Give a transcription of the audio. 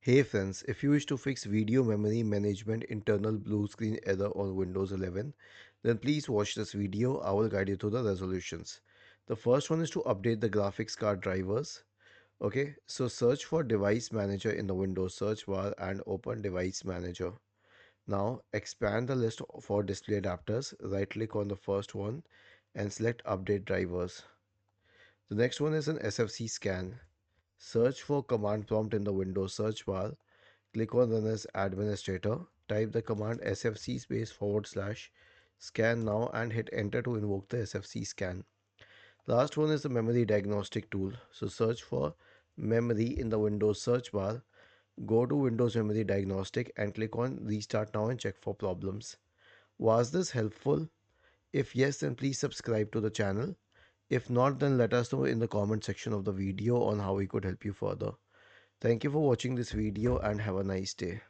Hey friends, if you wish to fix video memory management internal blue screen error on Windows 11, then please watch this video. I will guide you through the resolutions. The first one is to update the graphics card drivers. Okay, so search for device manager in the Windows search bar and open device manager. Now expand the list for display adapters. Right click on the first one and select update drivers. The next one is an SFC scan. Search for command prompt in the Windows search bar. Click on Run as Administrator. Type the command sfc space forward slash scan now and hit enter to invoke the sfc scan. Last one is the memory diagnostic tool. So search for memory in the Windows search bar. Go to Windows Memory Diagnostic and click on Restart Now and check for problems. Was this helpful? If yes, then please subscribe to the channel. If not, then let us know in the comment section of the video on how we could help you further. Thank you for watching this video and have a nice day.